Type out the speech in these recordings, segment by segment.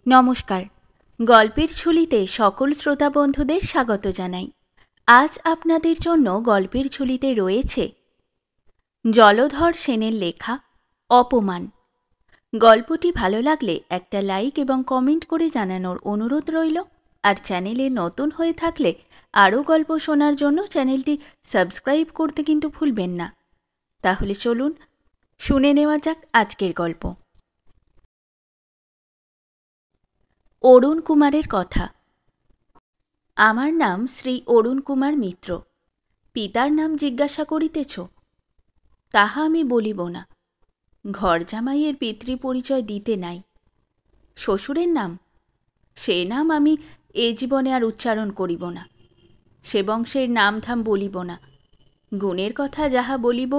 নমস্কার। গল্পের ঝুলিতে সকল শ্রোতা বন্ধুদের স্বাগত জানাই। আজ আপনাদের জন্য গল্পের ঝুলিতে রয়েছে জলধর সেনের লেখা অপমান। গল্পটি ভালো লাগলে একটা লাইক এবং কমেন্ট করে জানানোর অনুরোধ রইল। আর চ্যানেলে নতুন হয়ে থাকলে আরও গল্প শোনার জন্য চ্যানেলটি সাবস্ক্রাইব করতে কিন্তু ভুলবেন না। তাহলে চলুন শুনে নেওয়া যাক আজকের গল্প। অরুণ কুমারের কথা। আমার নাম শ্রী অরুণ কুমার মিত্র। পিতার নাম জিজ্ঞাসা করিতেছ? তাহা আমি বলিব না। ঘর জামাইয়ের পিতৃ পরিচয় দিতে নাই। শ্বশুরের নাম, সে নাম আমি এ জীবনে আর উচ্চারণ করিব না। সে বংশের নামধাম বলিব না। গুণের কথা যাহা বলিব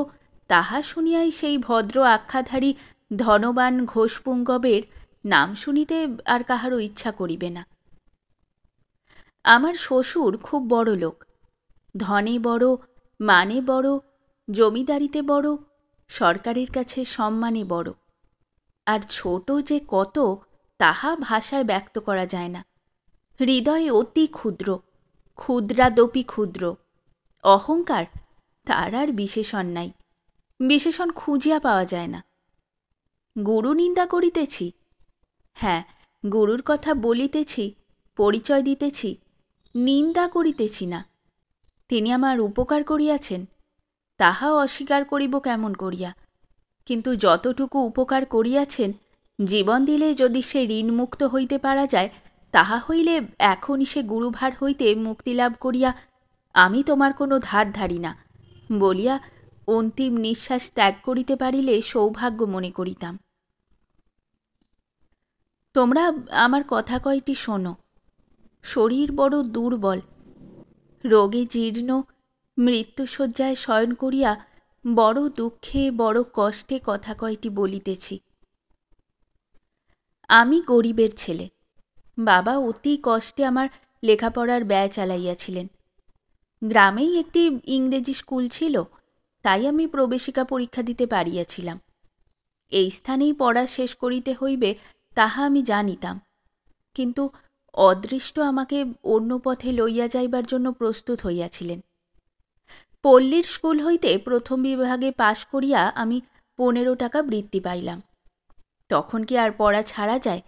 তাহা শুনিয়াই সেই ভদ্র আখ্যাধারী ধনবান ঘোষপুঙ্গবের নাম শুনিতে আর কাহারও ইচ্ছা করিবে না। আমার শ্বশুর খুব বড় লোক, ধনে বড়, মানে বড়, জমিদারিতে বড়, সরকারের কাছে সম্মানে বড়। আর ছোট যে কত তাহা ভাষায় ব্যক্ত করা যায় না। হৃদয়ে অতি ক্ষুদ্র, ক্ষুদ্রাদপি ক্ষুদ্র। অহংকার, তার আর বিশেষণ নাই, বিশেষণ খুঁজিয়া পাওয়া যায় না। গুরু নিন্দা করিতেছি? হ্যাঁ, গুরুর কথা বলিতেছি, পরিচয় দিতেছি, নিন্দা করিতেছি না। তিনি আমার উপকার করিয়াছেন, তাহা অস্বীকার করিব কেমন করিয়া? কিন্তু যতটুকু উপকার করিয়াছেন, জীবন দিলে যদি সে ঋণমুক্ত হইতে পারা যায়, তাহা হইলে এখনই সে গুরুভার হইতে মুক্তিলাভ করিয়া আমি তোমার কোনো ধার ধারি না বলিয়া অন্তিম নিঃশ্বাস ত্যাগ করিতে পারিলে সৌভাগ্য মনে করিতাম। তোমরা আমার কথা কয়টি শোনো। শরীর বড় দুর্বল, রোগে জীর্ণ, মৃত্যুশয্যায় শয়ন করিয়া বড় দুঃখে বড় কষ্টে কথা কয়টি বলিতেছি। আমি গরিবের ছেলে। বাবা অতি কষ্টে আমার লেখাপড়ার ব্যয় চালাইয়াছিলেন। গ্রামেই একটি ইংরেজি স্কুল ছিল, তাই আমি প্রবেশিকা পরীক্ষা দিতে পারিয়াছিলাম। এই স্থানেই পড়া শেষ করিতে হইবে তাহা আমি জানিতাম, কিন্তু অদৃষ্ট আমাকে অন্য পথে লইয়া যাইবার জন্য প্রস্তুত হইয়াছিলেন। পল্লীর স্কুল হইতে প্রথম বিভাগে পাশ করিয়া আমি 15 টাকা বৃত্তি পাইলাম। তখন কি আর পড়া ছাড়া যায়?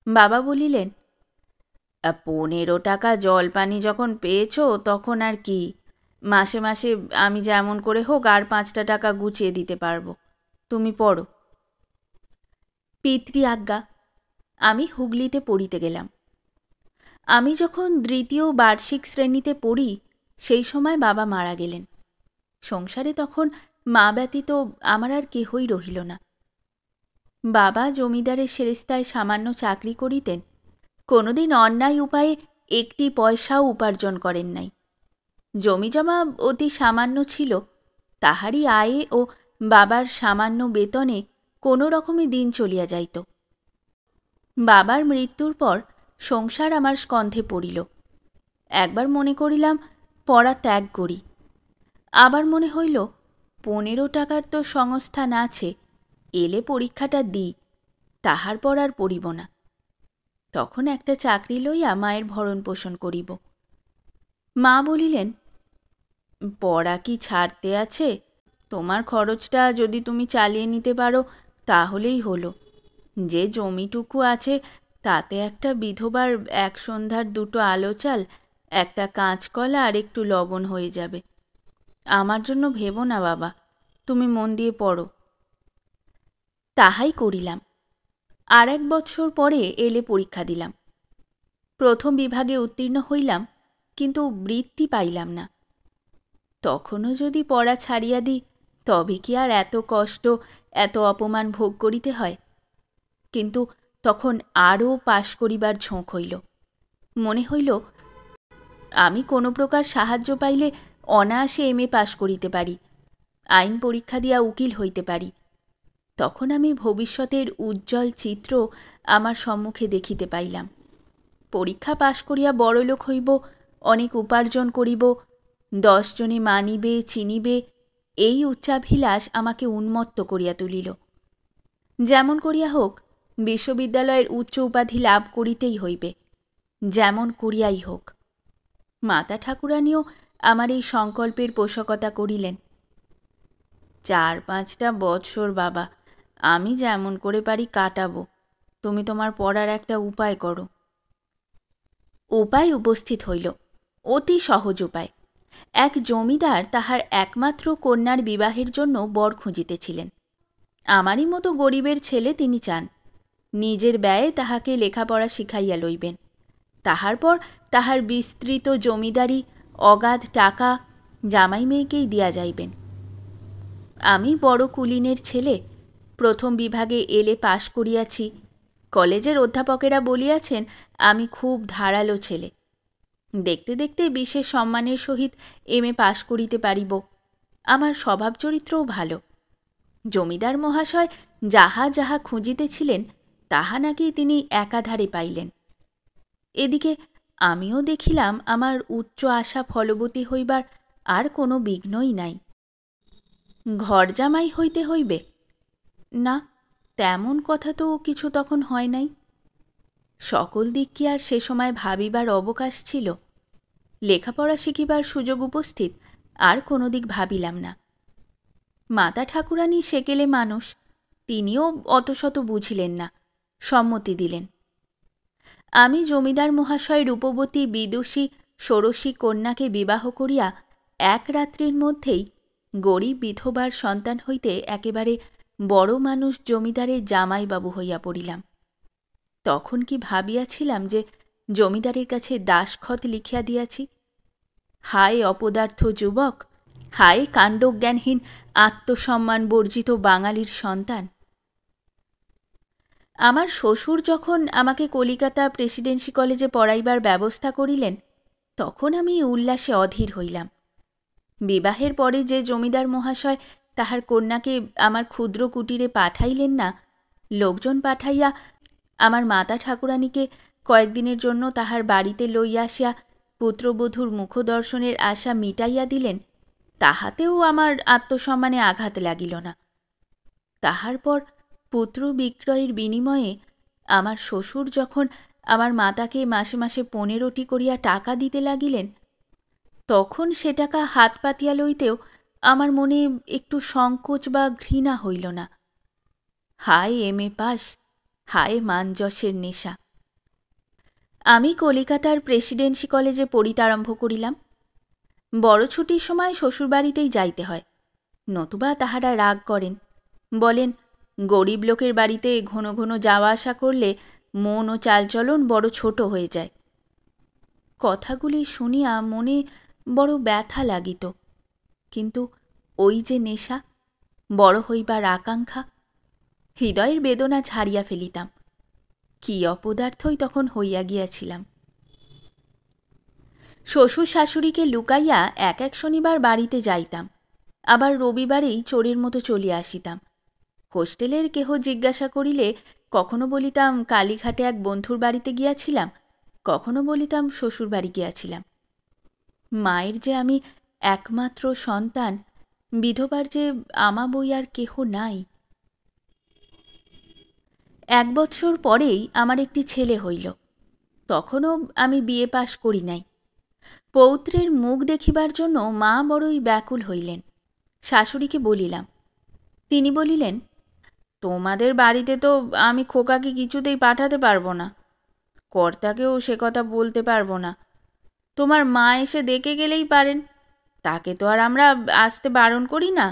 বাবা বলিলেন, 15 টাকা জলপানি যখন পেয়েছ তখন আর কি, মাসে মাসে আমি যেমন করে হোক আর 5টা টাকা গুছিয়ে দিতে পারব, তুমি পড়ো। পিতৃ আজ্ঞা। আমি হুগলিতে পড়িতে গেলাম। আমি যখন দ্বিতীয় বার্ষিক শ্রেণীতে পড়ি সেই সময় বাবা মারা গেলেন। সংসারে তখন মা ব্যতীত আমার আর কেহই রহিল না। বাবা জমিদারের সেরেস্তায় সামান্য চাকরি করিতেন, কোনোদিন অন্যায় উপায়ে একটি পয়সাও উপার্জন করেন নাই। জমিজমা অতি সামান্য ছিল, তাহারই আয়ে ও বাবার সামান্য বেতনে কোনো রকমে দিন চলিয়া যাইত। বাবার মৃত্যুর পর সংসার আমার স্কন্ধে পড়িল। একবার মনে করিলাম পড়া ত্যাগ করি, আবার মনে হইল 15 টাকার তো সংস্থান আছে, এলে পরীক্ষাটা দিই, তাহার পর আর পড়িব না। তখন একটা চাকরি লইয়া মায়ের ভরণ পোষণ করিব। মা বলিলেন, পড়া কি ছাড়তে আছে? তোমার খরচটা যদি তুমি চালিয়ে নিতে পারো তাহলেই হলো। যে জমিটুকু আছে তাতে একটা বিধবার এক সন্ধ্যার 2টো আলো চাল, একটা কাঁচকলা আর একটু লবণ হয়ে যাবে। আমার জন্য ভেবো না বাবা, তুমি মন দিয়ে পড়ো। তাহাই করিলাম। আর 1 বৎসর পরে এলে পরীক্ষা দিলাম। প্রথম বিভাগে উত্তীর্ণ হইলাম, কিন্তু বৃত্তি পাইলাম না। তখনও যদি পড়া ছাড়িয়া দিই তবে কি আর এত কষ্ট, এত অপমান ভোগ করিতে হয়? কিন্তু তখন আরও পাশ করিবার ঝোঁক হইল। মনে হইল আমি কোনো প্রকার সাহায্য পাইলে অনায়াসে MA পাশ করিতে পারি, আইন পরীক্ষা দিয়া উকিল হইতে পারি। তখন আমি ভবিষ্যতের উজ্জ্বল চিত্র আমার সম্মুখে দেখিতে পাইলাম। পরীক্ষা পাশ করিয়া বড়লোক হইব, অনেক উপার্জন করিব, 10 জনে মানিবে চিনিবে, এই উচ্চাভিলাষ আমাকে উন্মত্ত করিয়া তুলিল। যেমন করিয়া হোক বিশ্ববিদ্যালয়ের উচ্চ উপাধি লাভ করিতেই হইবে, যেমন করিয়াই হোক। মাতা ঠাকুরানীও আমার এই সংকল্পের পোষকতা করিলেন। 4-5টা বৎসর বাবা, আমি যেমন করে পারি কাটাবো, তুমি তোমার পড়ার একটা উপায় করো। উপায় উপস্থিত হইল, অতি সহজ উপায়। এক জমিদার তাহার একমাত্র কন্যার বিবাহের জন্য বর খুঁজিতেছিলেন। আমারই মতো গরিবের ছেলে তিনি চান, নিজের ব্যয়ে তাহাকে লেখাপড়া শিখাইয়া লইবেন। তাহার পর তাহার বিস্তৃত জমিদারি অগাধ টাকা জামাই মেয়েকেই দিয়া যাইবেন। আমি বড় কুলীনের ছেলে, প্রথম বিভাগে এলে পাশ করিয়াছি। কলেজের অধ্যাপকেরা বলিয়াছেন আমি খুব ধারালো ছেলে। দেখতে দেখতে বিশেষ সম্মানের সহিত এম.এ পাশ করিতে পারিব। আমার স্বভাব চরিত্রও ভালো। জমিদার মহাশয় যাহা যাহা খুঁজিতেছিলেন তাহা নাকি তিনি একাধারে পাইলেন। এদিকে আমিও দেখিলাম আমার উচ্চ আশা ফলবতী হইবার আর কোনো বিঘ্নই নাই। ঘর জামাই হইতে হইবে না, তেমন কথা তো কিছু তখন হয় নাই। সকল দিক কি আর সে সময় ভাবিবার অবকাশ ছিল? লেখাপড়া শিখিবার সুযোগ উপস্থিত, আর কোনো দিক ভাবিলাম না। মাতা ঠাকুরানী সেকেলে মানুষ, তিনিও অতশত বুঝিলেন না, সম্মতি দিলেন। আমি জমিদার মহাশয় রূপবতী বিদুষী ষোড়শী কন্যাকে বিবাহ করিয়া এক রাত্রির মধ্যেই গরিব বিধবার সন্তান হইতে একেবারে বড় মানুষ জমিদারের জামাইবাবু হইয়া পড়িলাম। তখন কি ভাবিয়াছিলাম যে জমিদারের কাছে দাসখত লিখিয়া দিয়াছি? হায় অপদার্থ যুবক, হায় কাণ্ডজ্ঞানহীন আত্মসম্মান বর্জিত বাঙালির সন্তান। আমার শ্বশুর যখন আমাকে কলিকাতা প্রেসিডেন্সি কলেজে পড়াইবার ব্যবস্থা করিলেন, তখন আমি উল্লাসে অধীর হইলাম। বিবাহের পরে যে জমিদার মহাশয় তাহার কন্যাকে আমার ক্ষুদ্র কুটিরে পাঠাইলেন না, লোকজন পাঠাইয়া আমার মাতা ঠাকুরানীকে কয়েকদিনের জন্য তাহার বাড়িতে লইয়া আসিয়া পুত্রবধূর মুখদর্শনের আশা মিটাইয়া দিলেন, তাহাতেও আমার আত্মসম্মানে আঘাত লাগিল না। তাহার পর পুত্র বিক্রয়ের বিনিময়ে আমার শ্বশুর যখন আমার মাতাকে মাসে মাসে 15টি করিয়া টাকা দিতে লাগিলেন, তখন সে টাকা হাত পাতিয়া লইতেও আমার মনে একটু সংকোচ বা ঘৃণা হইল না। হায় এম.এ পাস, হায় মানযশের নেশা। আমি কলিকাতার প্রেসিডেন্সি কলেজে পড়িতে আরম্ভ করিলাম। বড় ছুটির সময় শ্বশুরবাড়িতেই যাইতে হয়, নতুবা তাহারা রাগ করেন, বলেন গরিব লোকের বাড়িতে ঘন ঘন যাওয়া আসা করলে মন ও চালচলন বড় ছোট হয়ে যায়। কথাগুলি শুনিয়া মনে বড় ব্যথা লাগিত, কিন্তু ওই যে নেশা, বড় হইবার আকাঙ্ক্ষা, হৃদয়ের বেদনা ঝাড়িয়া ফেলিতাম। কি অপদার্থই তখন হইয়া গিয়াছিলাম। শ্বশুর শাশুড়িকে লুকাইয়া এক এক শনিবার বাড়িতে যাইতাম, আবার রবিবারেই চোরের মতো চলিয়া আসিতাম। হোস্টেলের কেহ জিজ্ঞাসা করিলে কখনো বলিতাম কালীঘাটে এক বন্ধুর বাড়িতে গিয়াছিলাম, কখনো বলিতাম শ্বশুর বাড়ি গিয়াছিলাম। মায়ের যে আমি একমাত্র সন্তান, বিধবার যে আমা বই আর কেহ নাই। 1 বৎসর পরেই আমার একটি ছেলে হইল। তখনও আমি বিএ পাশ করি নাই। পৌত্রের মুখ দেখিবার জন্য মা বড়ই ব্যাকুল হইলেন। শাশুড়িকে বলিলাম। তিনি বলিলেন, তোমাদের বাড়িতে তো আমি খোকাকে কিছুতেই পাঠাতে পারবো না, কর্তাকেও সে কথা বলতে পারবো না। তোমার মা এসে দেখে গেলেই পারেন, তাকে তো আর আমরা আসতে বারণ করি না।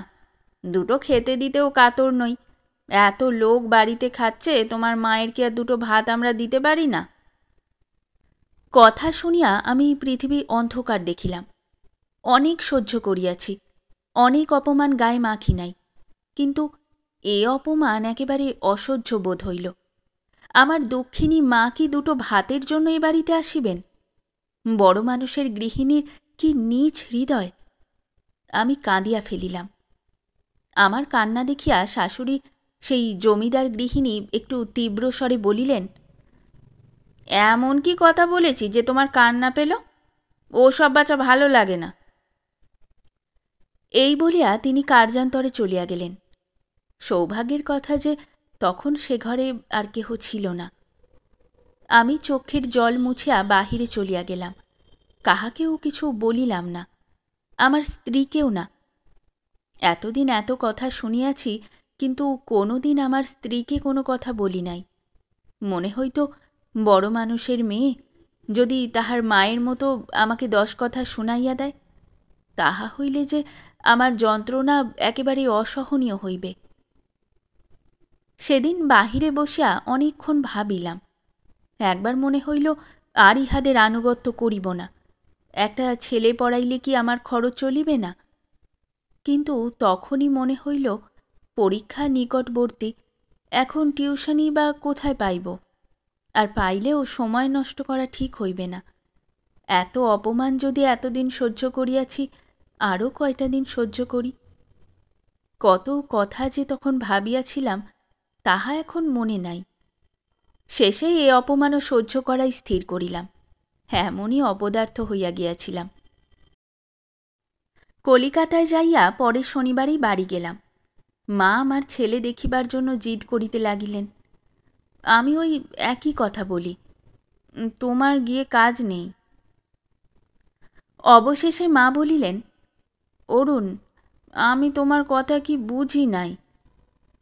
দুটো খেতে দিতেও কাতর নই। এত লোক বাড়িতে খাচ্ছে, তোমার মায়ের কি আর দুটো ভাত আমরা দিতে পারি না? কথা শুনিয়া আমি পৃথিবী অন্ধকার দেখিলাম। অনেক সহ্য করিয়াছি, অনেক অপমান গায়ে মাখি নাই, কিন্তু এ অপমান একেবারে অসহ্য বোধ হইল। আমার দক্ষিণী মা কি দুটো ভাতের জন্য এ বাড়িতে আসিবেন? বড় মানুষের গৃহিণীর কি নীচ হৃদয়! আমি কাঁদিয়া ফেলিলাম। আমার কান্না দেখিয়া শাশুড়ি, সেই জমিদার গৃহিণী, একটু তীব্র স্বরে বলিলেন, এমন কি কথা বলেছি যে তোমার কান্না পেল? ও সব বাচ্চা ভালো লাগে না। এই বলিয়া তিনি কার্যান্তরে চলিয়া গেলেন। সৌভাগ্যের কথা যে তখন সে ঘরে আর কেহ ছিল না। আমি চক্ষের জল মুছিয়া বাহিরে চলিয়া গেলাম। কাহাকেও কিছু বলিলাম না, আমার স্ত্রীকেও না। এতদিন এত কথা শুনিয়াছি, কিন্তু কোনো দিন আমার স্ত্রীকে কোনো কথা বলি নাই। মনে হইত বড় মানুষের মেয়ে যদি তাহার মায়ের মতো আমাকে 10 কথা শুনাইয়া দেয়, তাহা হইলে যে আমার যন্ত্রণা একেবারে অসহনীয় হইবে। সেদিন বাহিরে বসিয়া অনেকক্ষণ ভাবিলাম। একবার মনে হইল আর ইহাদের আনুগত্য করিব না, একটা ছেলে পড়াইলে কি আমার খরচ চলিবে না? কিন্তু তখনই মনে হইল পরীক্ষা নিকটবর্তী, এখন টিউশনি বা কোথায় পাইব? আর পাইলেও সময় নষ্ট করা ঠিক হইবে না। এত অপমান যদি এতদিন সহ্য করিয়াছি, আরও কয়টা দিন সহ্য করি। কত কথা যে তখন ভাবিয়াছিলাম, তাহা এখন মনে নাই। শেষে এ অপমানও সহ্য করাই স্থির করিলাম। এমনই অপদার্থ হইয়া গিয়াছিলাম। কলিকাতায় যাইয়া পরের শনিবারেই বাড়ি গেলাম। মা আমার ছেলে দেখিবার জন্য জিদ করিতে লাগিলেন। আমি ওই একই কথা বলি, তোমার গিয়ে কাজ নেই। অবশেষে মা বলিলেন, অরুণ, আমি তোমার কথা কি বুঝি নাই?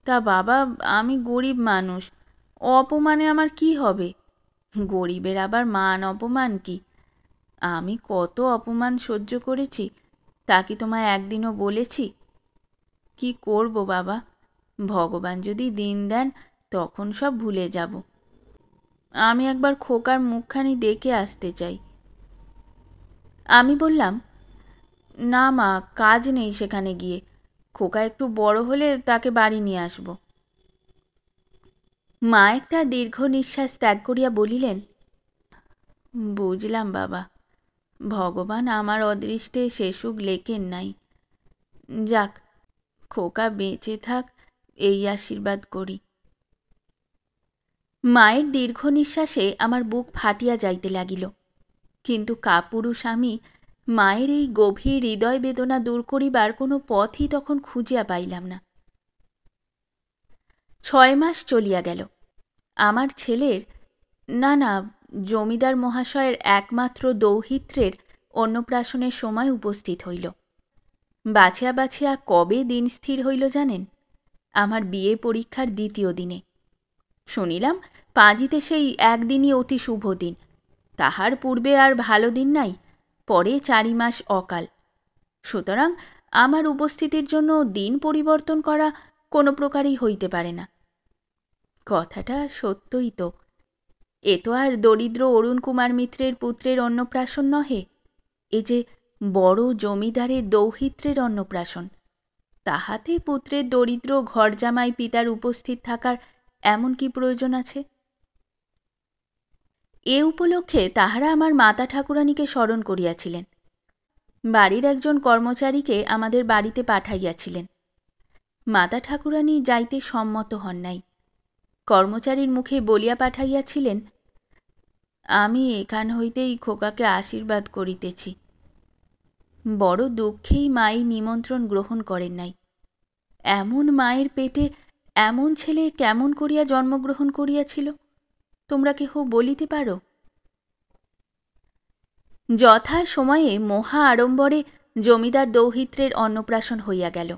তা বাবা, আমি গরিব মানুষ, অপমানে আমার কি হবে? গরিবের আবার মান অপমান কি? আমি কত অপমান সহ্য করেছি, তা কি তোমায় একদিনও বলেছি? কি করব বাবা, ভগবান যদি দিন দেন তখন সব ভুলে যাব। আমি একবার খোকার মুখখানি দেখে আসতে চাই। আমি বললাম, না মা, কাজ নেই সেখানে গিয়ে, খোকা একটু বড় হলে তাকে বাড়ি নিয়ে আসব। মা একটা দীর্ঘ নিঃশ্বাস ত্যাগ করিয়া বলিলেন, বুঝলাম বাবা, ভগবান আমার অদৃষ্টে সে সুখ লেখেন নাই। যাক, খোকা বেঁচে থাক, এই আশীর্বাদ করি। মায়ের দীর্ঘ নিঃশ্বাসে আমার বুক ফাটিয়া যাইতে লাগিল, কিন্তু কাপুরুষ আমি মায়ের এই গভীর হৃদয় বেদনা দূর করিবার কোনো পথই তখন খুঁজিয়া পাইলাম না। 6 মাস চলিয়া গেল। আমার ছেলের, না, জমিদার মহাশয়ের একমাত্র দৌহিত্রের অন্নপ্রাশনের সময় উপস্থিত হইল। বাছিয়া বাছিয়া কবে দিন স্থির হইল জানেন? আমার বিয়ে পরীক্ষার 2য় দিনে। শুনিলাম পাঁজিতে সেই একদিনই অতি শুভ দিন, তাহার পূর্বে আর ভালো দিন নাই, পরে 4 মাস অকাল। সুতরাং আমার উপস্থিতির জন্য দিন পরিবর্তন করা কোনো প্রকারেই হইতে পারে না। কথাটা সত্যই তো। এ তো আর দরিদ্র অরুণ কুমার মিত্রের পুত্রের অন্নপ্রাশন নহে, এ যে বড় জমিদারের দৌহিত্রের অন্নপ্রাশন। তাহাতে পুত্রের দরিদ্র ঘরজামাই পিতার উপস্থিত থাকার এমন কি প্রয়োজন আছে? এ উপলক্ষে তাহারা আমার মাতা ঠাকুরানীকে স্মরণ করিয়াছিলেন। বাড়ির একজন কর্মচারীকে আমাদের বাড়িতে পাঠাইয়াছিলেন। মাতা ঠাকুরানী যাইতে সম্মত হন নাই। কর্মচারীর মুখে বলিয়া পাঠাইয়াছিলেন, আমি এখান হইতেই খোকাকে আশীর্বাদ করিতেছি। বড় দুঃখেই মাই নিমন্ত্রণ গ্রহণ করেন নাই। এমন মায়ের পেটে এমন ছেলে কেমন করিয়া জন্মগ্রহণ করিয়াছিল, তোমরা কেহ বলিতে পারো? যথা সময়ে মহা আড়ম্বরে জমিদার দৌহিত্রের অন্নপ্রাশন হইয়া গেল।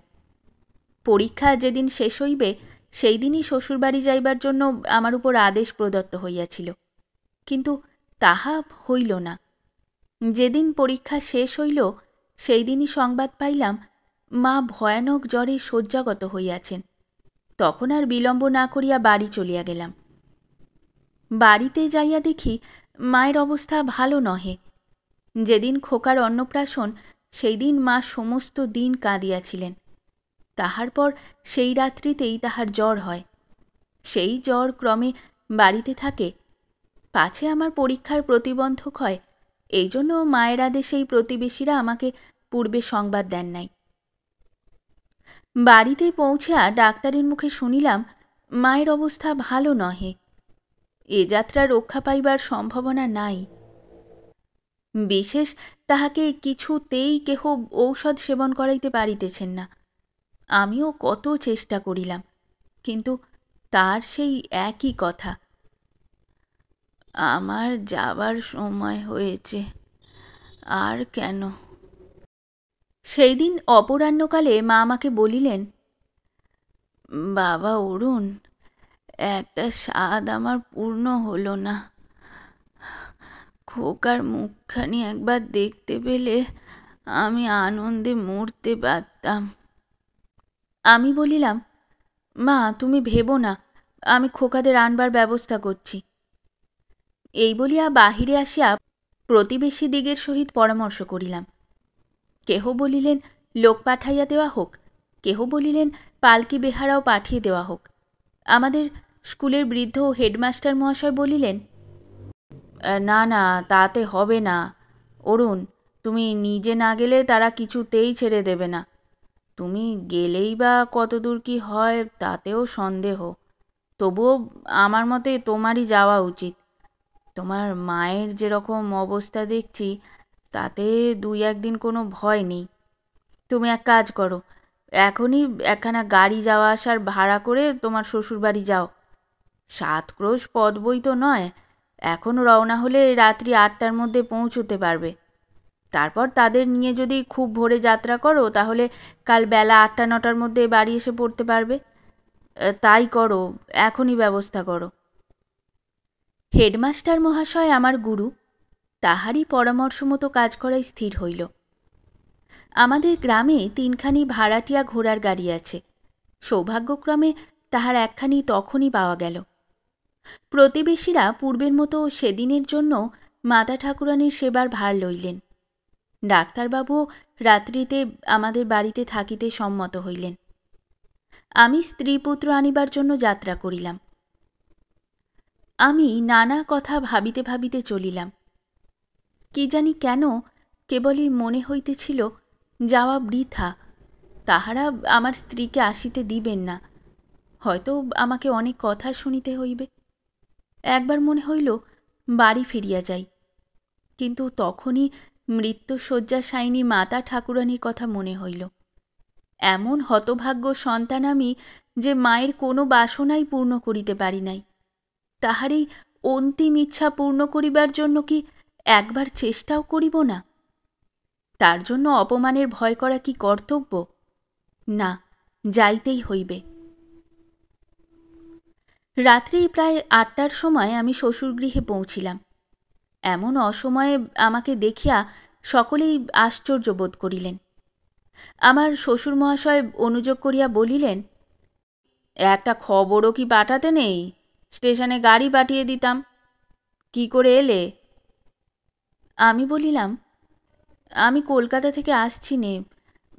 পরীক্ষা যেদিন শেষ হইবে সেই দিনই শ্বশুরবাড়ি যাইবার জন্য আমার উপর আদেশ প্রদত্ত হইয়াছিল, কিন্তু তাহা হইল না। যেদিন পরীক্ষা শেষ হইল সেই দিনই সংবাদ পাইলাম মা ভয়ানক জ্বরে শয্যাগত হইয়াছেন। তখন আর বিলম্ব না করিয়া বাড়ি চলিয়া গেলাম। বাড়িতে যাইয়া দেখি মায়ের অবস্থা ভালো নহে। যেদিন খোকার অন্নপ্রাশন সেই দিন মা সমস্ত দিন কাঁদিয়াছিলেন। তাহার পর সেই রাত্রিতেই তাহার জ্বর হয়। সেই জ্বর ক্রমে বাড়িতে থাকে। পাছে আমার পরীক্ষার প্রতিবন্ধক হয়, এই জন্য মায়ের আদেশেই প্রতিবেশীরা আমাকে পূর্বে সংবাদ দেন নাই। বাড়িতে পৌঁছিয়া ডাক্তারের মুখে শুনিলাম মায়ের অবস্থা ভালো নহে, এ যাত্রা রক্ষা পাইবার সম্ভাবনা নাই। বিশেষ তাহাকে কিছুতেই কেহ ঔষধ সেবন করাইতে পারিতেছেন না। আমিও কত চেষ্টা করিলাম, কিন্তু তার সেই একই কথা, আমার যাবার সময় হয়েছে, আর কেন? সেই দিন অপরাহ্নকালে মা আমাকে বলিলেন, বাবা অরুণ, একটা স্বাদ আমার পূর্ণ হলো না, খোকার মুখখানি একবার দেখতে পেলে আমি আনন্দে মরতে পারতাম। আমি বলিলাম, মা তুমি ভেবো না, আমি খোকাদের আনবার ব্যবস্থা করছি। এই বলিয়া বাহিরে আসিয়া প্রতিবেশী দিগের সহিত পরামর্শ করিলাম। কেহ বলিলেন লোক পাঠাইয়া দেওয়া হোক, কেহ বলিলেন পালকি বেহারাও পাঠিয়ে দেওয়া হোক। আমাদের স্কুলের বৃদ্ধ হেডমাস্টার মহাশয় বলিলেন, না না, তাতে হবে না অরুণ, তুমি নিজে না গেলে তারা কিছুতেই ছেড়ে দেবে না। তুমি গেলেই বা কতদূর কি হয় তাতেও সন্দেহ। তবুও আমার মতে তোমারই যাওয়া উচিত। তোমার মায়ের যেরকম অবস্থা দেখছি তাতে 2-1 দিন কোনো ভয় নেই। তুমি এক কাজ করো, এখনই একখানা গাড়ি যাওয়া আসার ভাড়া করে তোমার শ্বশুরবাড়ি যাও। 7 ক্রোশ পথ বই তো নয়, এখন রওনা হলে রাত্রি 8টার মধ্যে পৌঁছতে পারবে। তারপর তাদের নিয়ে যদি খুব ভোরে যাত্রা করো তাহলে কাল বেলা 8টা-9টার মধ্যে বাড়ি এসে পড়তে পারবে। তাই করো, এখনই ব্যবস্থা করো। হেডমাস্টার মহাশয় আমার গুরু, তাহারই পরামর্শ মতো কাজ করাই স্থির হইল। আমাদের গ্রামে 3খানি ভাড়াটিয়া ঘোড়ার গাড়ি আছে। সৌভাগ্যক্রমে তাহার একখানি তখনই পাওয়া গেল। প্রতিবেশীরা পূর্বের মতো সেদিনের জন্য মাতা ঠাকুরানীর সেবার ভার লইলেন। ডাক্তারবাবুও রাত্রিতে আমাদের বাড়িতে থাকিতে সম্মত হইলেন। আমি স্ত্রী পুত্র আনিবার জন্য যাত্রা করিলাম। আমি নানা কথা ভাবিতে ভাবিতে চলিলাম। কি জানি কেন কেবলই মনে হইতেছিল যাওয়া বৃথা, তাহারা আমার স্ত্রীকে আসিতে দিবেন না, হয়তো আমাকে অনেক কথা শুনিতে হইবে। একবার মনে হইল বাড়ি ফিরিয়া যাই, কিন্তু তখনই মৃত্যুশয্যাশায়িনী মাতা ঠাকুরানীর কথা মনে হইল। এমন হতভাগ্য সন্তান আমি যে মায়ের কোনো বাসনাই পূর্ণ করিতে পারি নাই, তাহার এই অন্তিম ইচ্ছা পূর্ণ করিবার জন্য কি একবার চেষ্টাও করিব না? তার জন্য অপমানের ভয় করা কি কর্তব্য? না, যাইতেই হইবে। রাত্রি প্রায় 8টার সময় আমি শ্বশুরগৃহে পৌঁছিলাম। এমন অসময়ে আমাকে দেখিয়া সকলেই আশ্চর্য বোধ করিলেন। আমার শ্বশুর মহাশয় অনুযোগ করিয়া বলিলেন, একটা খবরও কি পাঠাতে নেই? স্টেশনে গাড়ি পাঠিয়ে দিতাম। কি করে এলে? আমি বলিলাম, আমি কলকাতা থেকে আসছি নে,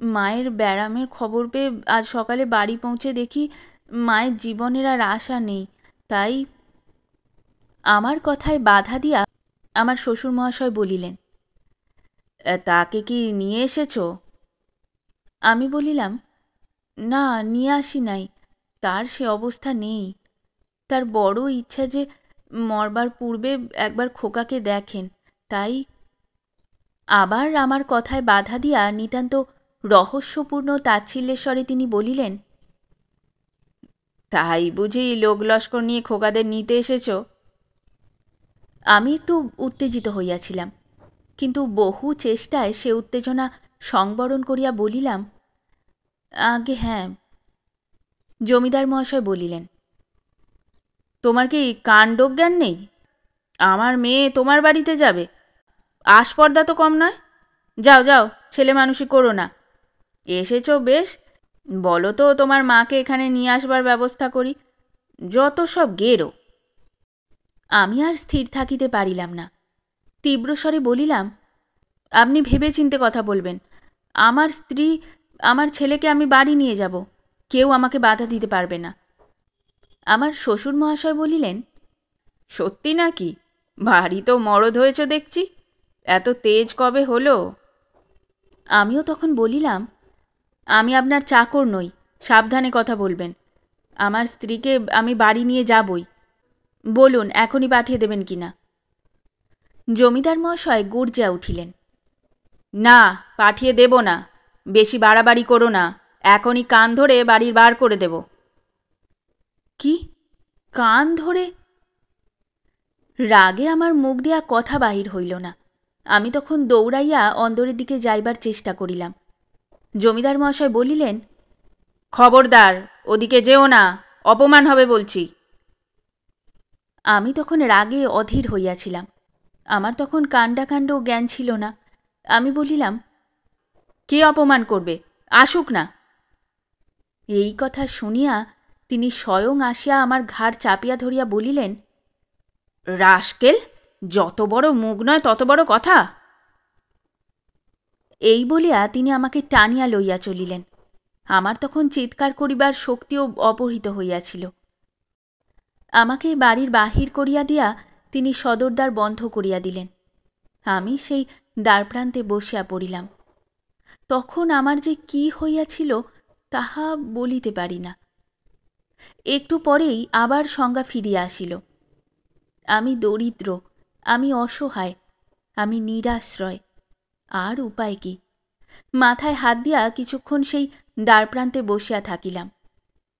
মায়ের ব্যারামের খবর পেয়ে আজ সকালে বাড়ি পৌঁছে দেখি মায়ের জীবনের আর আশা নেই, তাই। আমার কথায় বাধা দিয়া আমার শ্বশুর মহাশয় বলিলেন, তাকে কি নিয়ে এসেছ? আমি বলিলাম, না, নিয়ে আসি নাই, তার সে অবস্থা নেই। তার বড় ইচ্ছা যে মরবার পূর্বে একবার খোকাকে দেখেন, তাই। আবার আমার কথায় বাধা দিয়া নিতান্ত রহস্যপূর্ণ তাচ্ছিল্যের স্বরে তিনি বলিলেন, তাই বুঝি লোক লস্কর নিয়ে খোকাদের নিতে এসেছ? আমি একটু উত্তেজিত হইয়াছিলাম, কিন্তু বহু চেষ্টায় সে উত্তেজনা সংবরণ করিয়া বলিলাম, আগে হ্যাঁ। জমিদার মহাশয় বলিলেন, তোমার কি কাণ্ডজ্ঞান নেই? আমার মেয়ে তোমার বাড়িতে যাবে? আস্পর্ধা তো কম নয়। যাও যাও, ছেলে মানুষই করো না। এসেছ বেশ, বলো তো তোমার মাকে এখানে নিয়ে আসবার ব্যবস্থা করি। যত সব গেরো। আমি আর স্থির থাকিতে পারিলাম না। তীব্রস্বরে বলিলাম, আপনি ভেবেচিন্তে কথা বলবেন। আমার স্ত্রী, আমার ছেলেকে আমি বাড়ি নিয়ে যাব, কেউ আমাকে বাধা দিতে পারবে না। আমার শ্বশুর মহাশয় বলিলেন, সত্যি নাকি? ভারী তো মরদ হয়েছ দেখছি, এত তেজ কবে হলো? আমিও তখন বলিলাম, আমি আপনার চাকর নই, সাবধানে কথা বলবেন। আমার স্ত্রীকে আমি বাড়ি নিয়ে যাবই, বলুন এখনই পাঠিয়ে দেবেন কিনা। জমিদার মহাশয় গর্জিয়া উঠিলেন, না, পাঠিয়ে দেব না, বেশি বাড়াবাড়ি করো না, এখনই কান ধরে বাড়ির বার করে দেব। কি কান ধরে। রাগে আমার মুখ দিয়া কথা বাহির হইল না। আমি তখন দৌড়াইয়া অন্দরের দিকে যাইবার চেষ্টা করিলাম। জমিদার মহাশয় বলিলেন, খবরদার, ওদিকে যেও না, অপমান হবে বলছি। আমি তখন রাগে অধীর হইয়াছিলাম। আমার তখন কাণ্ডাকাণ্ড জ্ঞান ছিল না। আমি বলিলাম, কে অপমান করবে, আসুক না। এই কথা শুনিয়া তিনি স্বয়ং আসিয়া আমার ঘাড় চাপিয়া ধরিয়া বলিলেন, রাস্কেল, যত বড় মুখ নয় তত বড় কথা। এই বলিয়া তিনি আমাকে টানিয়া লইয়া চলিলেন। আমার তখন চিৎকার করিবার শক্তিও অপহৃত হইয়াছিল। আমাকে বাড়ির বাহির করিয়া দিয়া তিনি সদরদ্বার বন্ধ করিয়া দিলেন। আমি সেই দ্বারপ্রান্তে বসিয়া পড়িলাম। তখন আমার যে কি হইয়াছিল তাহা বলিতে পারি না। একটু পরেই আবার সংজ্ঞা ফিরিয়া আসিল। আমি দরিদ্র, আমি অসহায়, আমি নিরাশ্রয়। আর উপায় কি? মাথায় হাত দিয়া কিছুক্ষণ সেই দ্বারপ্রান্তে বসিয়া থাকিলাম।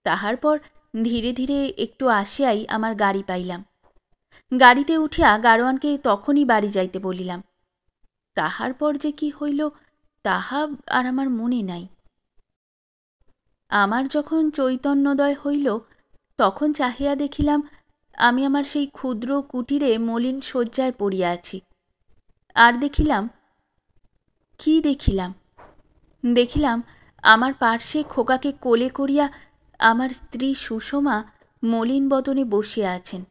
তাহার পর ধীরে ধীরে একটু আসিয়াই আমার গাড়ি পাইলাম। গাড়িতে উঠিয়া গাড়োয়ানকে তখনই বাড়ি যাইতে বলিলাম। তাহার পর যে কি হইল তাহা আর আমার মনে নাই। আমার যখন চৈতন্যোদয় হইল তখন চাহিয়া দেখিলাম আমি আমার সেই ক্ষুদ্র কুটিরে মলিন শয্যায় পড়িয়া আছি। আর দেখিলাম, কি দেখিলাম? দেখিলাম আমার পার্শ্বে খোকাকে কোলে করিয়া আমার স্ত্রী সুষমা মলিন বদনে বসিয়া আছেন।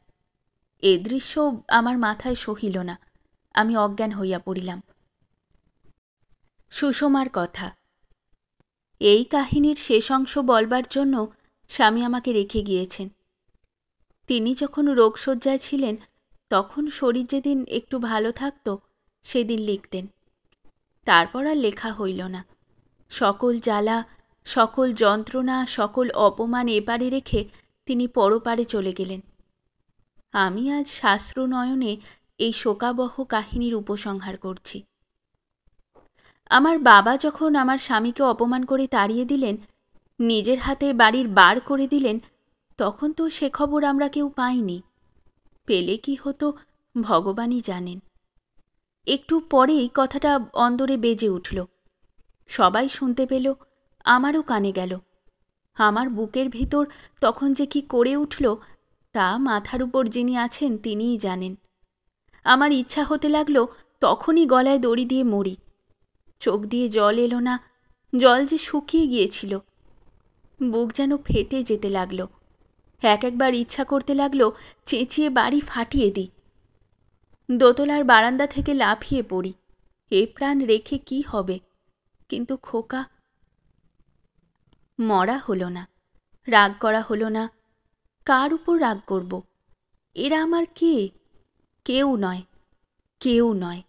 এ দৃশ্য আমার মাথায় সহিল না। আমি অজ্ঞান হইয়া পড়িলাম। সুষমার কথা। এই কাহিনীর শেষ অংশ বলবার জন্য স্বামী আমাকে রেখে গিয়েছেন। তিনি যখন রোগশয্যায় ছিলেন তখন শরীর যেদিন একটু ভালো থাকত সেদিন লিখতেন। তারপর আর লেখা হইল না। সকল জ্বালা, সকল যন্ত্রণা, সকল অপমান এপারে রেখে তিনি পরপারে চলে গেলেন। আমি আজ শাস্ত্রনয়নে এই শোকাবহ কাহিনীর উপসংহার করছি। আমার বাবা যখন আমার স্বামীকে অপমান করে তাড়িয়ে দিলেন, নিজের হাতে বাড়ির বার করে দিলেন, তখন তো সে খবর আমরা কেউ পাইনি। পেলে কি হতো ভগবানই জানেন। একটু পরেই কথাটা অন্দরে বেজে উঠল। সবাই শুনতে পেল, আমারও কানে গেল। আমার বুকের ভিতর তখন যে কি করে উঠল তা মাথার উপর যিনি আছেন তিনিই জানেন। আমার ইচ্ছা হতে লাগল তখনই গলায় দড়ি দিয়ে মরি। চোখ দিয়ে জল এলো না, জল যে শুকিয়ে গিয়েছিল। বুক যেন ফেটে যেতে লাগল। একবার ইচ্ছা করতে লাগলো চেঁচিয়ে বাড়ি ফাটিয়ে দিই। দোতলার বারান্দা থেকে লাফিয়ে পড়ি। এ প্রাণ রেখে কি হবে? কিন্তু খোকা মরা হলো না, রাগ করা হলো না। কার উপর রাগ করব? এরা আমার কে? কেউ নয়, কেউ নয়।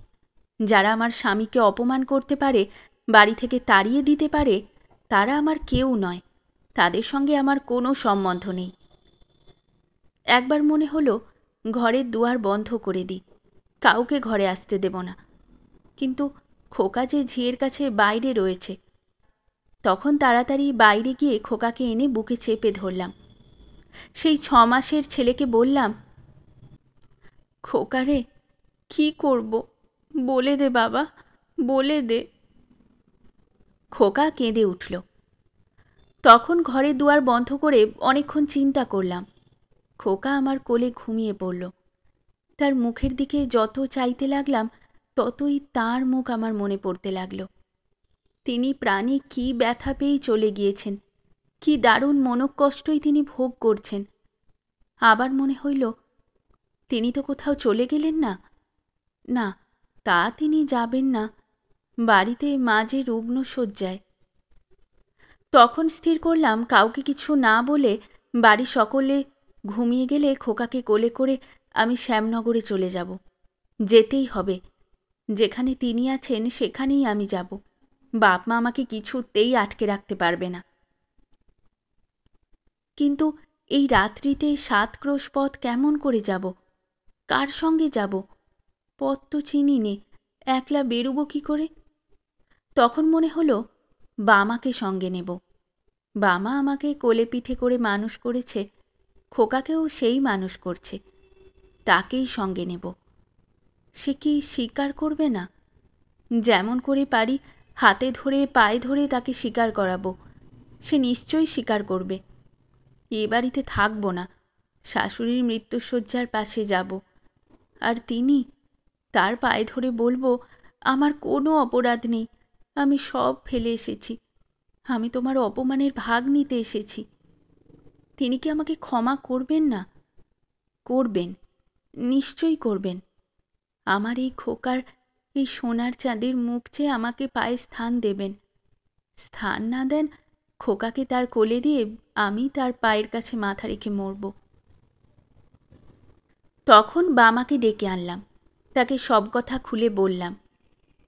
যারা আমার স্বামীকে অপমান করতে পারে, বাড়ি থেকে তাড়িয়ে দিতে পারে, তারা আমার কেউ নয়। তাদের সঙ্গে আমার কোনো সম্বন্ধ নেই। একবার মনে হলো ঘরের দুয়ার বন্ধ করে দিই, কাউকে ঘরে আসতে দেব না। কিন্তু খোকা যে ঝিয়ের কাছে বাইরে রয়েছে। তখন তাড়াতাড়ি বাইরে গিয়ে খোকাকে এনে বুকে চেপে ধরলাম। সেই 6 মাসের ছেলেকে বললাম, খোকারে, কি করব? বলে দে বাবা, বলে দে। খোকা কেঁদে উঠল। তখন ঘরের দুয়ার বন্ধ করে অনেকক্ষণ চিন্তা করলাম। খোকা আমার কোলে ঘুমিয়ে পড়ল। তার মুখের দিকে যত চাইতে লাগলাম ততই তার মুখ আমার মনে পড়তে লাগল। তিনি প্রাণে কি ব্যথা পেয়েই চলে গিয়েছেন, কি দারুণ মনোকষ্টই তিনি ভোগ করছেন। আবার মনে হইল তিনি তো কোথাও চলে গেলেন না। না, তা তিনি যাবেন না, বাড়িতে মা যে রুগ্ন শয্যায়। তখন স্থির করলাম কাউকে কিছু না বলে বাড়ি সকলে ঘুমিয়ে গেলে খোকাকে কোলে করে আমি শ্যামনগরে চলে যাব। যেতেই হবে। যেখানে তিনি আছেন সেখানেই আমি যাব। বাপ মা আমাকে কিছুতেই আটকে রাখতে পারবে না। কিন্তু এই রাত্রিতে 7 ক্রোশ পথ কেমন করে যাব? কার সঙ্গে যাব? পথ তো চিনি নে, একলা বেরুব কি করে? তখন মনে হলো বামাকে সঙ্গে নেব। বামা আমাকে কোলে পিঠে করে মানুষ করেছে, খোকাকেও সেই মানুষ করছে, তাকেই সঙ্গে নেব। সে কি স্বীকার করবে না? যেমন করে পারি হাতে ধরে পায়ে ধরে তাকে স্বীকার করাবো। সে নিশ্চয়ই স্বীকার করবে। এ বাড়িতে থাকবো না, শাশুড়ির মৃত্যুশয্যার পাশে যাব। আর তিনি, তার পায়ে ধরে বলবো, আমার কোনো অপরাধ নেই, আমি সব ফেলে এসেছি, আমি তোমার অপমানের ভাগ নিতে এসেছি। তিনি কি আমাকে ক্ষমা করবেন না? করবেন, নিশ্চয়ই করবেন। আমার এই খোকার, এই সোনার চাঁদের মুখ চেয়ে আমাকে পায়ে স্থান দেবেন। স্থান না দেন, খোকাকে তার কোলে দিয়ে আমি তার পায়ের কাছে মাথা রেখে মরব। তখন বামাকে ডেকে আনলাম, তাকে সব কথা খুলে বললাম।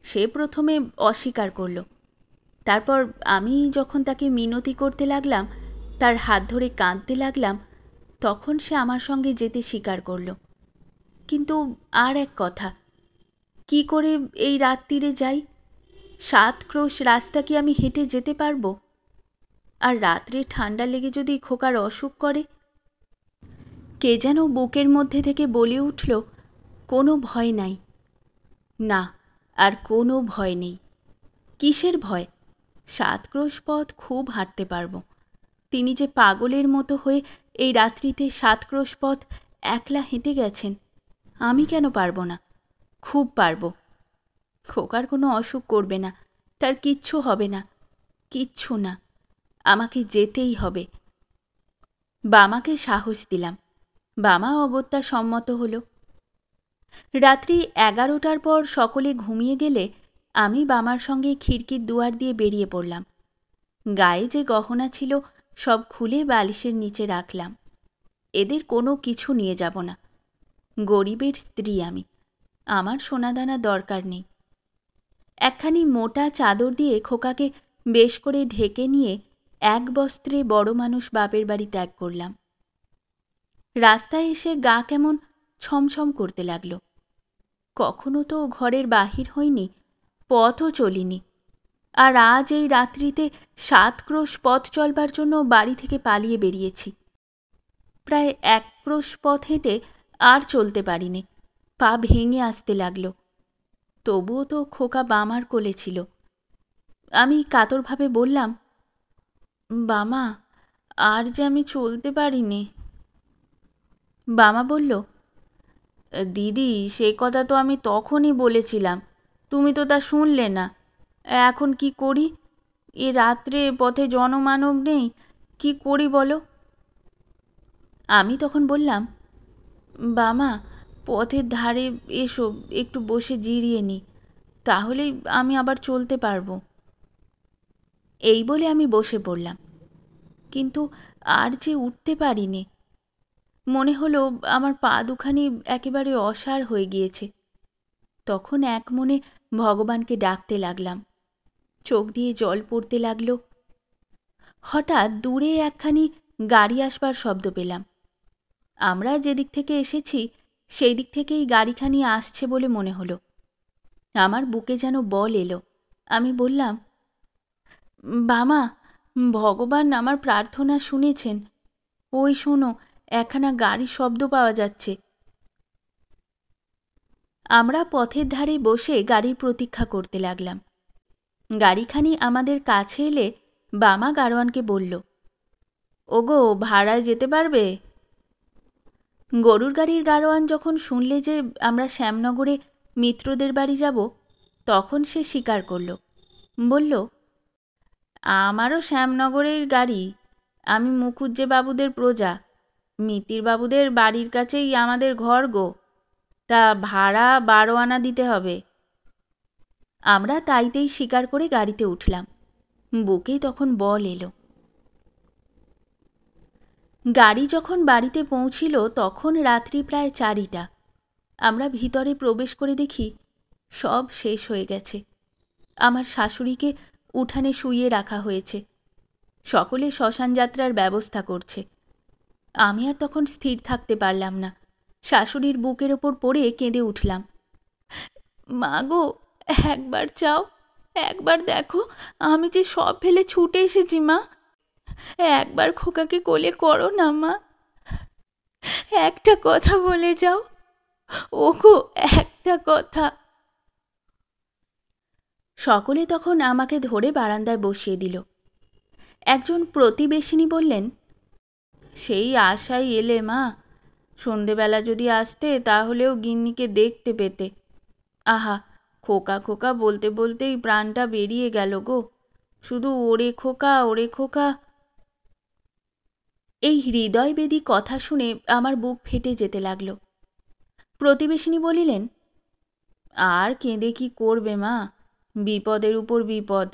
সে প্রথমে অস্বীকার করল। তারপর আমি যখন তাকে মিনতি করতে লাগলাম, তার হাত ধরে কাঁদতে লাগলাম, তখন সে আমার সঙ্গে যেতে স্বীকার করল। কিন্তু আর এক কথা, কি করে এই রাত্রিরে যাই? 7 ক্রোশ রাস্তা কি আমি হেঁটে যেতে পারবো? আর রাত্রে ঠান্ডা লেগে যদি খোকার অসুখ করে? কে যেন বুকের মধ্যে থেকে বলে উঠল, কোনো ভয় নাই। না, আর কোনো ভয় নেই। কিসের ভয়? 7 ক্রোশ পথ খুব হাঁটতে পারবো। তিনি যে পাগলের মতো হয়ে এই রাত্রিতে 7 ক্রোশ পথ একলা হেঁটে গেছেন, আমি কেন পারবো না? খুব পারবো। খোকার কোনো অসুখ করবে না, তার কিচ্ছু হবে না, কিচ্ছু না। আমাকে যেতেই হবে। বামাকে সাহস দিলাম। বামা অগত্যা সম্মত হলো। রাত্রি 11টার পর সকলে ঘুমিয়ে গেলে আমি বামার সঙ্গে খিড়কির দুয়ার দিয়ে বেরিয়ে পড়লাম। গায়ে যে গহনা ছিল সব খুলে বালিশের নিচে রাখলাম। এদের কোনো কিছু নিয়ে যাব না। গরিবের স্ত্রী আমি, আমার সোনাদানা দরকার নেই। একখানি মোটা চাদর দিয়ে খোকাকে বেশ করে ঢেকে নিয়ে এক বস্ত্রে বড় মানুষ বাপের বাড়ি ত্যাগ করলাম। রাস্তায় এসে গা কেমন ছমছম করতে লাগল। কখনো তো ঘরের বাহির হইনি, পথও চলিনি। আর আজ এই রাত্রিতে 7 ক্রোশ পথ চলবার জন্য বাড়ি থেকে পালিয়ে বেরিয়েছি। প্রায় 1 ক্রোশ পথ হেঁটে আর চলতে পারিনি, পা ভেঙে আসতে লাগল। তবুও তো খোকা বামার কোলে ছিল। আমি কাতরভাবে বললাম, বামা, আর যে আমি চলতে পারিনি। বামা বলল, দিদি, সে কথা তো আমি তখনই বলেছিলাম, তুমি তো তা শুনলে না। এখন কি করি? এ রাত্রে পথে জনমানব নেই, কি করি বলো? আমি তখন বললাম, বামা, পথের ধারে এসো, একটু বসে জিরিয়ে নি, তাহলেই আমি আবার চলতে পারবো। এই বলে আমি বসে পড়লাম। কিন্তু আর যে উঠতে পারিনি। মনে হলো আমার পা দুখানি একেবারে অসাড় হয়ে গিয়েছে। তখন এক মনে ভগবানকে ডাকতে লাগলাম। চোখ দিয়ে জল পড়তে লাগলো। হঠাৎ দূরে একখানি গাড়ি আসবার শব্দ পেলাম। আমরা যেদিক থেকে এসেছি সেই দিক থেকেই গাড়িখানি আসছে বলে মনে হলো। আমার বুকে যেন বল এলো। আমি বললাম, বামা, ভগবান আমার প্রার্থনা শুনেছেন। ওই শোনো, একখানা গাড়ির শব্দ পাওয়া যাচ্ছে। আমরা পথের ধারে বসে গাড়ির প্রতীক্ষা করতে লাগলাম। গাড়িখানি আমাদের কাছে এলে বামা গাড়োয়ানকে বলল, ওগো, ভাড়ায় যেতে পারবে? গরুর গাড়ির গাড়োয়ান যখন শুনলে যে আমরা শ্যামনগরে মিত্রদের বাড়ি যাব, তখন সে স্বীকার করল। বলল, আমারও শ্যামনগরের গাড়ি, আমি মুখুজ্জে বাবুদের প্রজা, মিতির বাবুদের বাড়ির কাছেই আমাদের ঘর গো, তা ভাড়া 12 আনা দিতে হবে। আমরা তাইতেই স্বীকার করে গাড়িতে উঠলাম। বুকেই তখন বল এলো। গাড়ি যখন বাড়িতে পৌঁছিল তখন রাত্রি প্রায় 4টা। আমরা ভিতরে প্রবেশ করে দেখি সব শেষ হয়ে গেছে। আমার শাশুড়িকে উঠানে শুইয়ে রাখা হয়েছে। সকলে শ্মশান যাত্রার ব্যবস্থা করছে। আমি আর তখন স্থির থাকতে পারলাম না। শাশুড়ির বুকের ওপর পড়ে কেঁদে উঠলাম। মা গো, একবার চাও, একবার দেখো, আমি যে সব ফেলে ছুটে এসেছি মা। একবার খোকাকে কোলে করো না মা। একটা কথা বলে যাও, ওগো একটা কথা। সকলে তখন আমাকে ধরে বারান্দায় বসিয়ে দিল। একজন প্রতিবেশিনী বললেন, সেই আশাই এলে মা, সন্ধেবেলা যদি আসতে তাহলেও গিন্নিকে দেখতে পেতে। আহা, খোকা খোকা বলতে বলতেই প্রাণটা বেরিয়ে গেল গো, শুধু ওরে খোকা ওরে খোকা। এই হৃদয়বেদী কথা শুনে আমার বুক ফেটে যেতে লাগল। প্রতিবেশিনী বলিলেন, আর কেঁদে কি করবে মা, বিপদের উপর বিপদ।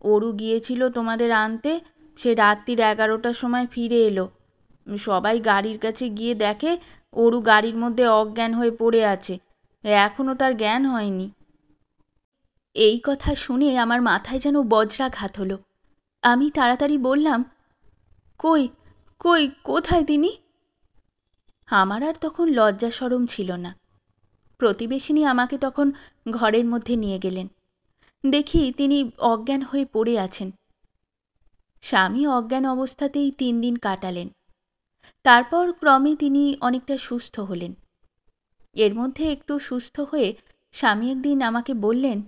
অরু গিয়েছিল তোমাদের আনতে, সে রাত্রির 11টার সময় ফিরে এলো। সবাই গাড়ির কাছে গিয়ে দেখে অরু গাড়ির মধ্যে অজ্ঞান হয়ে পড়ে আছে, এখনও তার জ্ঞান হয়নি। এই কথা শুনে আমার মাথায় যেন বজ্রাঘাত হলো। আমি তাড়াতাড়ি বললাম, কই কই কোথায় তিনি? আমার আর তখন লজ্জা শরম ছিল না। প্রতিবেশিনী আমাকে তখন ঘরের মধ্যে নিয়ে গেলেন। দেখি তিনি অজ্ঞান হয়ে পড়ে আছেন। স্বামী অজ্ঞান অবস্থাতেই 3 দিন কাটালেন। তারপর ক্রমে তিনি অনেকটা সুস্থ হলেন। এর মধ্যে একটু সুস্থ হয়ে স্বামী একদিন আমাকে বললেন,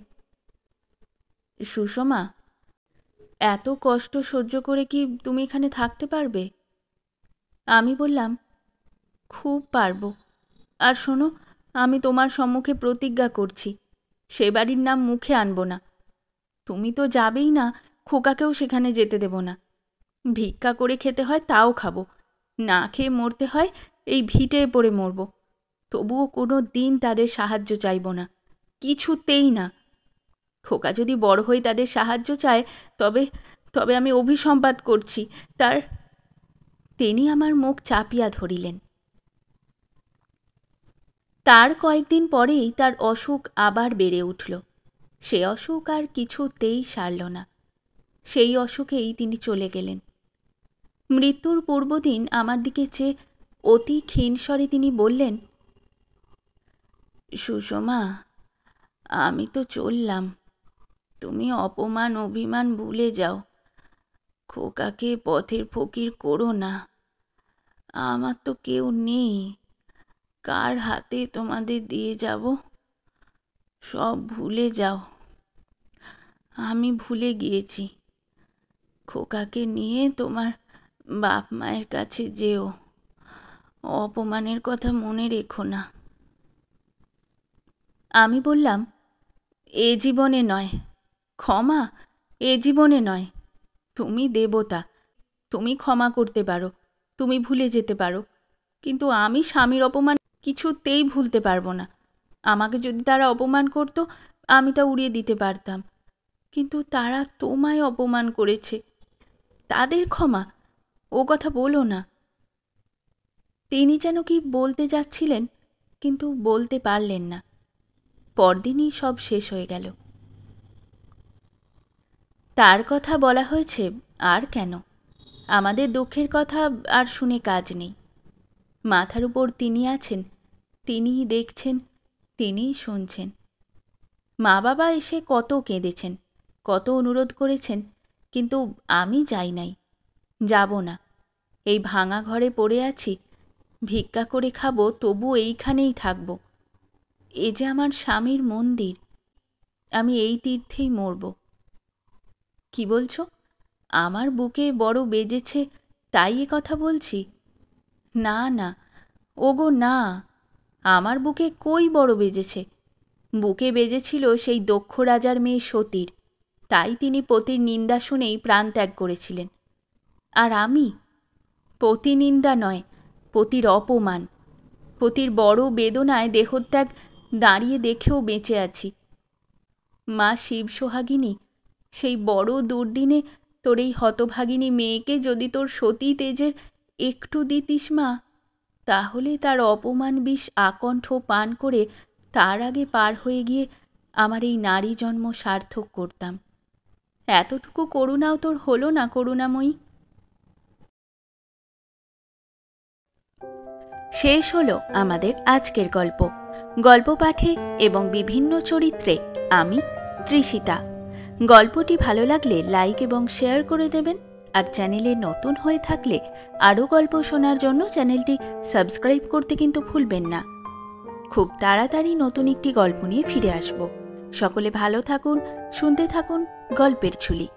সুষমা, এত কষ্ট সহ্য করে কি তুমি এখানে থাকতে পারবে? আমি বললাম, খুব পারবো। আর শোনো, আমি তোমার সম্মুখে প্রতিজ্ঞা করছি, সে বাড়ির নাম মুখে আনব না। তুমি তো যাবেই না, খোকাকেও সেখানে যেতে দেব না। ভিক্ষা করে খেতে হয় তাও খাবো, না খেয়ে মরতে হয় এই ভিটে পড়ে মরব, তবুও কোনো দিন তাদের সাহায্য চাইব না, কিছুতেই না। খোকা যদি বড় হয়ে তাদের সাহায্য চায় তবে তবে আমি অভিসম্পাত করছি তার। তিনি আমার মুখ চাপিয়া ধরিলেন। তার কয়েকদিন পরেই তার অসুখ আবার বেড়ে উঠল। সে অসুখ আর কিছুতেই সারল না। সেই অসুখেই তিনি চলে গেলেন। মৃত্যুর পূর্বদিন আমার দিকে চেয়ে অতি ক্ষীণ স্বরে তিনি বললেন, সুষমা, আমি তো চললাম, তুমি অপমান অভিমান ভুলে যাও, খোকাকে পথের ফকির করো না। আমার তো কেউ নেই, কার হাতে তোমাদের দিয়ে যাব? সব ভুলে যাও। আমি ভুলে গিয়েছি। খোকাকে নিয়ে তোমার বাপ মায়ের কাছে যেও, অপমানের কথা মনে রেখো না। আমি বললাম, এ জীবনে নয়, ক্ষমা এ জীবনে নয়। তুমি দেবতা, তুমি ক্ষমা করতে পারো, তুমি ভুলে যেতে পারো, কিন্তু আমি স্বামীর অপমান কিছুতেই ভুলতে পারবো না। আমাকে যদি তারা অপমান করতো আমি তা উড়িয়ে দিতে পারতাম, কিন্তু তারা তোমায় অপমান করেছে, তাদের ক্ষমা ও কথা বলো না। তিনি যেন কি বলতে যাচ্ছিলেন, কিন্তু বলতে পারলেন না। পরদিনই সব শেষ হয়ে গেল। তার কথা বলা হয়েছে আর কেন, আমাদের দুঃখের কথা আর শুনে কাজ নেই। মাথার উপর তিনি আছেন, তিনিই দেখছেন, তিনিই শুনছেন। মা বাবা এসে কত কেঁদেছেন, কত অনুরোধ করেছেন, কিন্তু আমি যাই নাই, যাব না। এই ভাঙা ঘরে পড়ে আছি, ভিক্ষা করে খাবো, তবু এইখানেই থাকব। এ যে আমার স্বামীর মন্দির, আমি এই তীর্থেই মরব। কি বলছো? আমার বুকে বড় বেজেছে তাই এ কথা বলছি? না না, ওগো না, আমার বুকে কই বড় বেজেছে? বুকে বেজেছিল সেই দক্ষ রাজার মেয়ে সতীর, তাই তিনি পতির নিন্দা শুনেই প্রাণত্যাগ করেছিলেন। আর আমি পতি নিন্দা নয়, পতির অপমান, পতির বড় বেদনায় দেহত্যাগ দাঁড়িয়ে দেখেও বেঁচে আছি। মা শিব সোহাগিনী, সেই বড় দুর্দিনে তোর এই হতভাগিনী মেয়েকে যদি তোর সতী তেজের একটু দিতিস মা, তাহলে তার অপমান বিষ আকণ্ঠ পান করে তার আগে পার হয়ে গিয়ে আমার এই নারী জন্ম সার্থক করতাম। এতটুকু করুণাও তোর হলো না করুণাময়ী? শেষ হলো আমাদের আজকের গল্প। গল্প পাঠে এবং বিভিন্ন চরিত্রে আমি তৃষিতা। গল্পটি ভালো লাগলে লাইক এবং শেয়ার করে দেবেন। আর চ্যানেলে নতুন হয়ে থাকলে আরও গল্প শোনার জন্য চ্যানেলটি সাবস্ক্রাইব করতে কিন্তু ভুলবেন না। খুব তাড়াতাড়ি নতুন একটি গল্প নিয়ে ফিরে আসব। সকলে ভালো থাকুন, শুনতে থাকুন গল্পের ঝুলি।